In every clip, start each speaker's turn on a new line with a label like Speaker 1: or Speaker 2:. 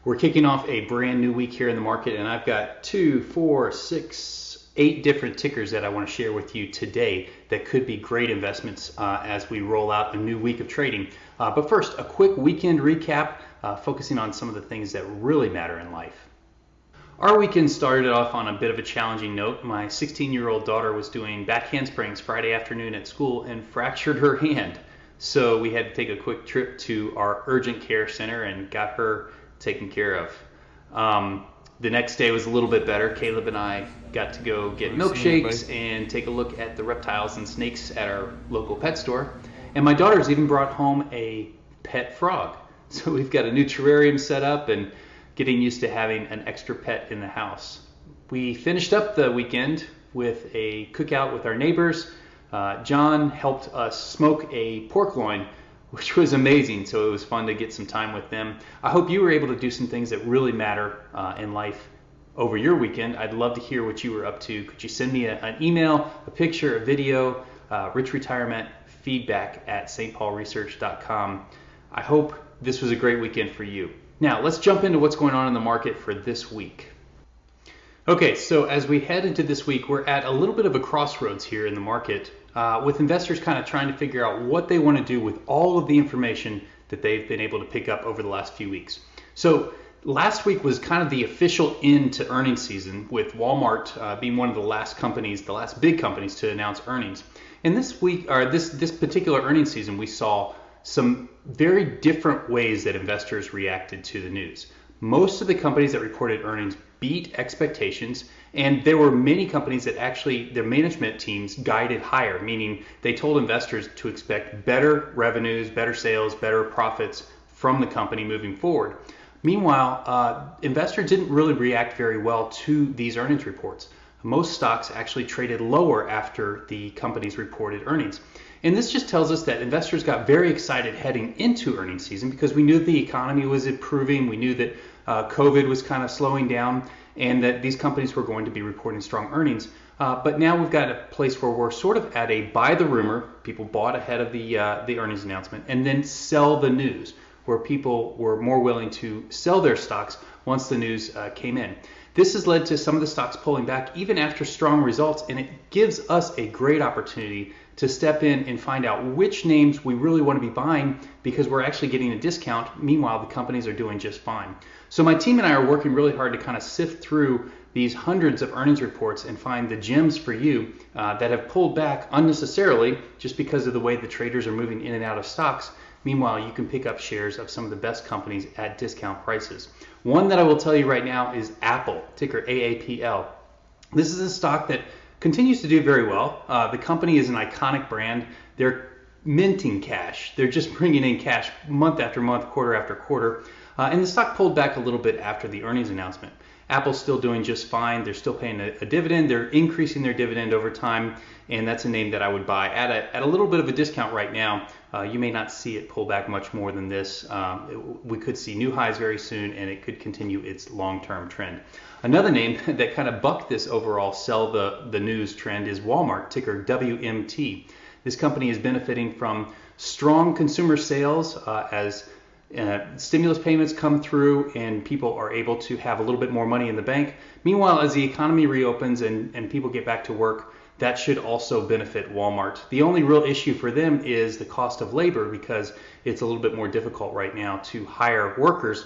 Speaker 1: We're kicking off a brand new week here in the market, and I've got 2, 4, 6, 8 different tickers that I want to share with you today that could be great investments as we roll out a new week of trading. But first, a quick weekend recap, focusing on some of the things that really matter in life. Our weekend started off on a bit of a challenging note. My 16-year-old daughter was doing back handsprings Friday afternoon at school and fractured her hand. So we had to take a quick trip to our urgent care center and got her taken care of. The next day was a little bit better. Caleb and I got to go get milkshakes and take a look at the reptiles and snakes at our local pet store. And my daughter's even brought home a pet frog. So we've got a new terrarium set up and getting used to having an extra pet in the house. We finished up the weekend with a cookout with our neighbors. John helped us smoke a pork loin, which was amazing, so it was fun to get some time with them. I hope you were able to do some things that really matter in life over your weekend. I'd love to hear what you were up to. Could you send me an email, a picture, a video, Rich Retirement feedback at stpaulresearch.com. I hope this was a great weekend for you. Now, let's jump into what's going on in the market for this week. Okay, so as we head into this week, we're at a little bit of a crossroads here in the market with investors kind of trying to figure out what they want to do with all of the information that they've been able to pick up over the last few weeks. So last week was kind of the official end to earnings season, with Walmart being one of the last companies, the last big companies to announce earnings. And this week, or this particular earnings season, we saw some very different ways that investors reacted to the news. Most of the companies that reported earnings beat expectations, and there were many companies that actually their management teams guided higher, meaning they told investors to expect better revenues, better sales, better profits from the company moving forward. Meanwhile, investors didn't really react very well to these earnings reports. Most stocks actually traded lower after the companies reported earnings. And this just tells us that investors got very excited heading into earnings season because we knew the economy was improving, we knew that COVID was kind of slowing down, and that these companies were going to be reporting strong earnings. But now we've got a place where we're sort of at a buy the rumor, people bought ahead of the earnings announcement, and then sell the news, where people were more willing to sell their stocks once the news came in. This has led to some of the stocks pulling back even after strong results, and it gives us a great opportunity to step in and find out which names we really want to be buying because we're actually getting a discount. Meanwhile, the companies are doing just fine. So my team and I are working really hard to kind of sift through these hundreds of earnings reports and find the gems for you that have pulled back unnecessarily just because of the way the traders are moving in and out of stocks. Meanwhile, you can pick up shares of some of the best companies at discount prices. One that I will tell you right now is Apple, ticker AAPL. This is a stock that continues to do very well. The company is an iconic brand. They're minting cash. They're just bringing in cash month after month, quarter after quarter. And the stock pulled back a little bit after the earnings announcement. Apple's still doing just fine. They're still paying a dividend. They're increasing their dividend over time, and that's a name that I would buy at a little bit of a discount right now. You may not see it pull back much more than this. We could see new highs very soon, and it could continue its long-term trend. Another name that kind of bucked this overall sell the news trend is Walmart, ticker WMT. This company is benefiting from strong consumer sales as stimulus payments come through and people are able to have a little bit more money in the bank. Meanwhile, as the economy reopens and people get back to work, that should also benefit Walmart. The only real issue for them is the cost of labor because it's a little bit more difficult right now to hire workers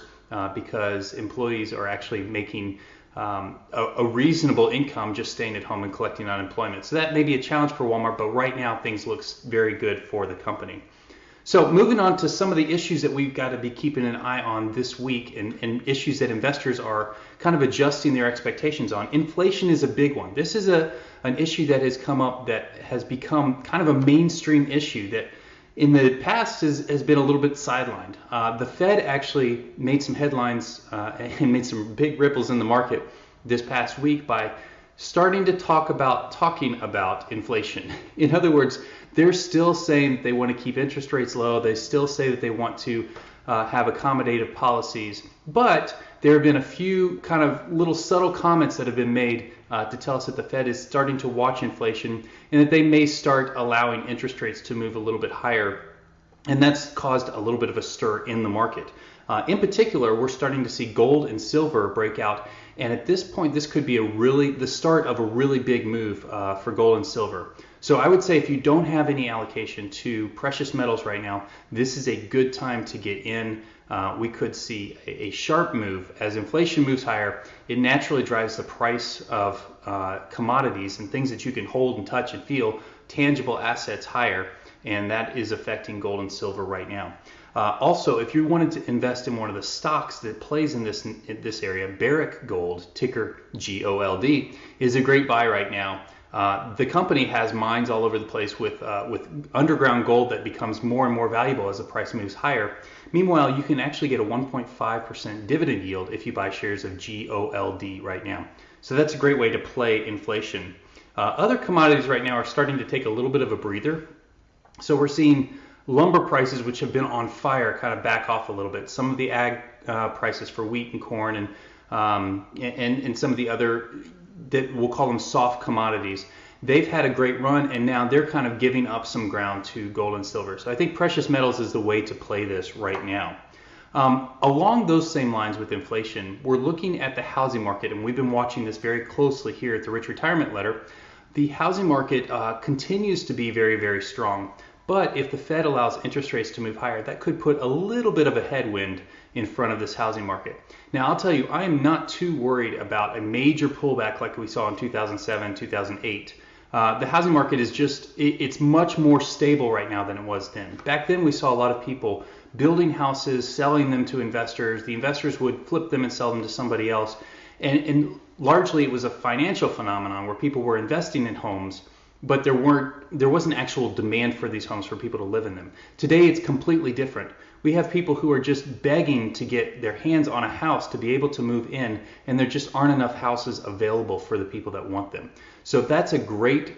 Speaker 1: because employees are actually making a reasonable income just staying at home and collecting unemployment. So that may be a challenge for Walmart, but right now things look very good for the company. So moving on to some of the issues that we've got to be keeping an eye on this week and issues that investors are kind of adjusting their expectations on. Inflation is a big one. This is an issue that has come up that has become kind of a mainstream issue that in the past has been a little bit sidelined. The Fed actually made some headlines and made some big ripples in the market this past week by starting to talking about inflation. In other words, they're still saying that they want to keep interest rates low. They still say that they want to have accommodative policies. But there have been a few kind of little subtle comments that have been made to tell us that the Fed is starting to watch inflation and that they may start allowing interest rates to move a little bit higher. And that's caused a little bit of a stir in the market. In particular, we're starting to see gold and silver break out, and at this point, this could be the start of a really big move for gold and silver. So I would say if you don't have any allocation to precious metals right now, this is a good time to get in. We could see a sharp move as inflation moves higher. It naturally drives the price of commodities and things that you can hold and touch and feel, tangible assets, higher, and that is affecting gold and silver right now. Also, if you wanted to invest in one of the stocks that plays in this area, Barrick Gold, ticker GOLD, is a great buy right now. The company has mines all over the place with underground gold that becomes more and more valuable as the price moves higher. Meanwhile, you can actually get a 1.5% dividend yield if you buy shares of GOLD right now. So that's a great way to play inflation. Other commodities right now are starting to take a little bit of a breather. So we're seeing lumber prices, which have been on fire, kind of back off a little bit. Some of the ag prices for wheat and corn and some of the other, that we'll call them soft commodities, they've had a great run, and now they're kind of giving up some ground to gold and silver. So I think precious metals is the way to play this right now. Along those same lines with inflation, we're looking at the housing market, and we've been watching this very closely here at the Rich Retirement Letter. The housing market continues to be very, very strong. But if the Fed allows interest rates to move higher, that could put a little bit of a headwind in front of this housing market. Now, I'll tell you, I am not too worried about a major pullback like we saw in 2007, 2008. The housing market is it's much more stable right now than it was then. Back then, we saw a lot of people building houses, selling them to investors. The investors would flip them and sell them to somebody else. And largely, it was a financial phenomenon where people were investing in homes, but there wasn't actual demand for these homes for people to live in them. Today, it's completely different. We have people who are just begging to get their hands on a house to be able to move in, and there just aren't enough houses available for the people that want them. So that's a great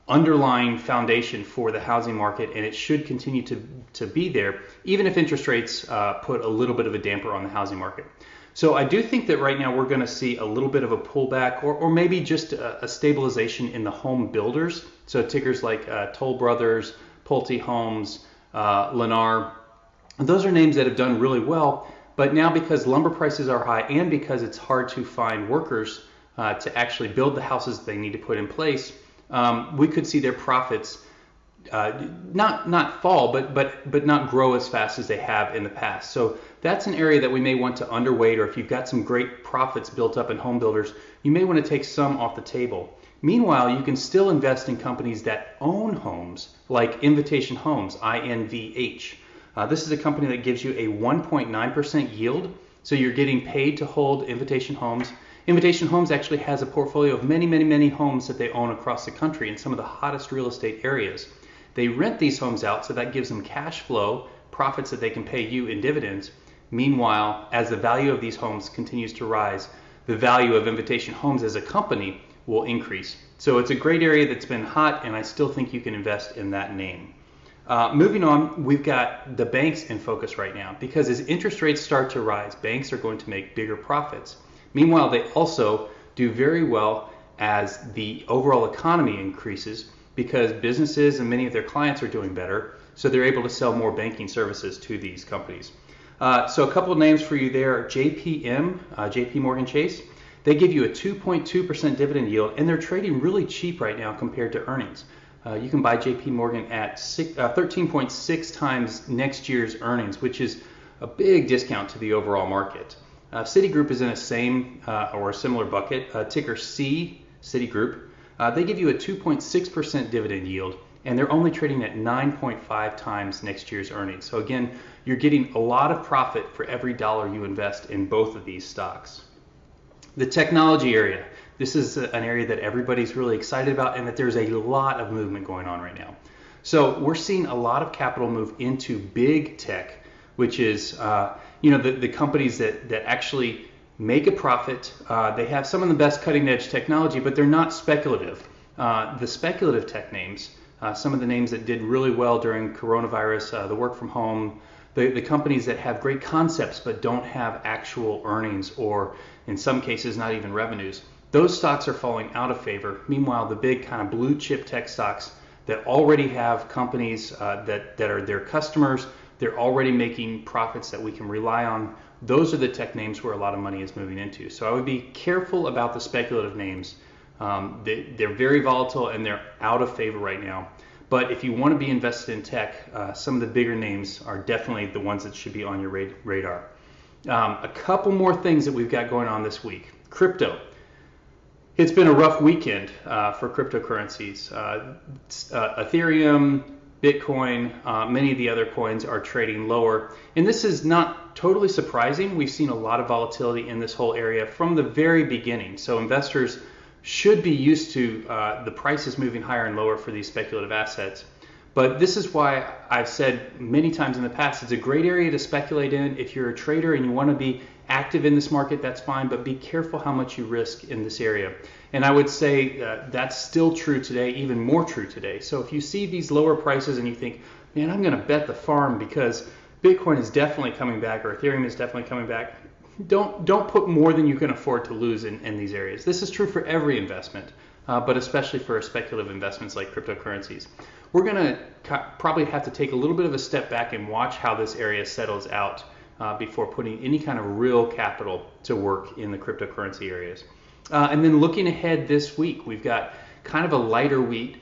Speaker 1: underlying foundation for the housing market, and it should continue to be there, even if interest rates put a little bit of a damper on the housing market. So I do think that right now we're going to see a little bit of a pullback, or maybe just a stabilization in the home builders. So tickers like Toll Brothers, Pulte Homes, Lennar, those are names that have done really well. But now because lumber prices are high and because it's hard to find workers to actually build the houses they need to put in place, we could see their profits not fall, but not grow as fast as they have in the past. So that's an area that we may want to underweight, or if you've got some great profits built up in home builders, you may want to take some off the table. Meanwhile, you can still invest in companies that own homes, like Invitation Homes, INVH. This is a company that gives you a 1.9% yield, so you're getting paid to hold Invitation Homes. Invitation Homes actually has a portfolio of many, many, many homes that they own across the country in some of the hottest real estate areas. They rent these homes out, so that gives them cash flow, profits that they can pay you in dividends. Meanwhile, as the value of these homes continues to rise, the value of Invitation Homes as a company will increase. So it's a great area that's been hot, and I still think you can invest in that name. Moving on, we've got the banks in focus right now, because as interest rates start to rise, banks are going to make bigger profits. Meanwhile, they also do very well as the overall economy increases, because businesses and many of their clients are doing better, so they're able to sell more banking services to these companies. So a couple of names for you there: JPM, JP Morgan Chase. They give you a 2.2% dividend yield, and they're trading really cheap right now compared to earnings. You can buy JP Morgan at 13.6 times next year's earnings, which is a big discount to the overall market. Citigroup is in a same or a similar bucket, ticker C, Citigroup. They give you a 2.6% dividend yield, and they're only trading at 9.5 times next year's earnings. So again, you're getting a lot of profit for every dollar you invest in both of these stocks. The technology area. This is an area that everybody's really excited about, and that there's a lot of movement going on right now. So we're seeing a lot of capital move into big tech, which is the companies that actually make a profit. They have some of the best cutting edge technology, but they're not speculative. The speculative tech names, some of the names that did really well during coronavirus, the work from home, the companies that have great concepts but don't have actual earnings, or in some cases not even revenues, those stocks are falling out of favor. Meanwhile, the big kind of blue chip tech stocks that already have companies that are their customers, They're already making profits that we can rely on. Those are the tech names where a lot of money is moving into. So I would be careful about the speculative names. They're very volatile and they're out of favor right now. But if you want to be invested in tech, some of the bigger names are definitely the ones that should be on your radar. A couple more things that we've got going on this week. Crypto. It's been a rough weekend for cryptocurrencies. Ethereum, Bitcoin, many of the other coins are trading lower. And this is not totally surprising. We've seen a lot of volatility in this whole area from the very beginning. So investors should be used to the prices moving higher and lower for these speculative assets. But this is why I've said many times in the past, it's a great area to speculate in. If you're a trader and you want to be active in this market, that's fine, but be careful how much you risk in this area. And I would say that's still true today, even more true today. So if you see these lower prices and you think, man, I'm going to bet the farm because Bitcoin is definitely coming back or Ethereum is definitely coming back, don't put more than you can afford to lose in these areas. This is true for every investment, but especially for speculative investments like cryptocurrencies. We're going to probably have to take a little bit of a step back and watch how this area settles out before putting any kind of real capital to work in the cryptocurrency areas. And then looking ahead this week, we've got kind of a lighter week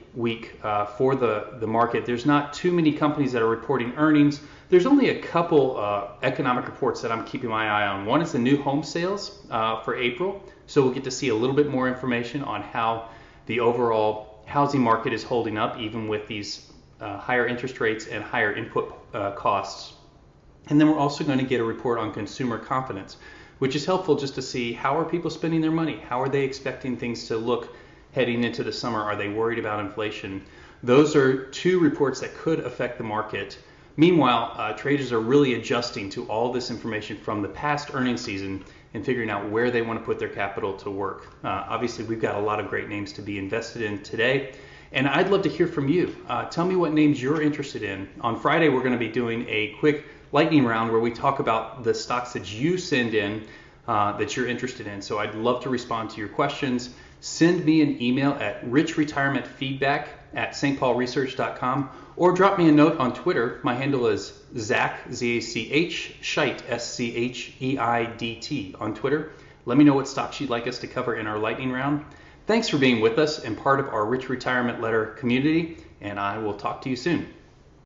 Speaker 1: for the market. There's not too many companies that are reporting earnings. There's only a couple economic reports that I'm keeping my eye on. One is the new home sales for April. So we'll get to see a little bit more information on how the overall housing market is holding up, even with these higher interest rates and higher input costs. And then we're also going to get a report on consumer confidence, which is helpful just to see how are people spending their money? How are they expecting things to look heading into the summer? Are they worried about inflation? Those are two reports that could affect the market. Meanwhile, traders are really adjusting to all this information from the past earnings season and figuring out where they want to put their capital to work. Obviously, we've got a lot of great names to be invested in today, and I'd love to hear from you. Tell me what names you're interested in. On Friday, we're going to be doing a quick lightning round where we talk about the stocks that you send in that you're interested in. So I'd love to respond to your questions. Send me an email at richretirementfeedback@stpaulresearch.com or drop me a note on Twitter. My handle is Zach, Z-A-C-H, Scheid, S-C-H-E-I-D-T on Twitter. Let me know what stocks you'd like us to cover in our lightning round. Thanks for being with us and part of our Rich Retirement Letter community, and I will talk to you soon.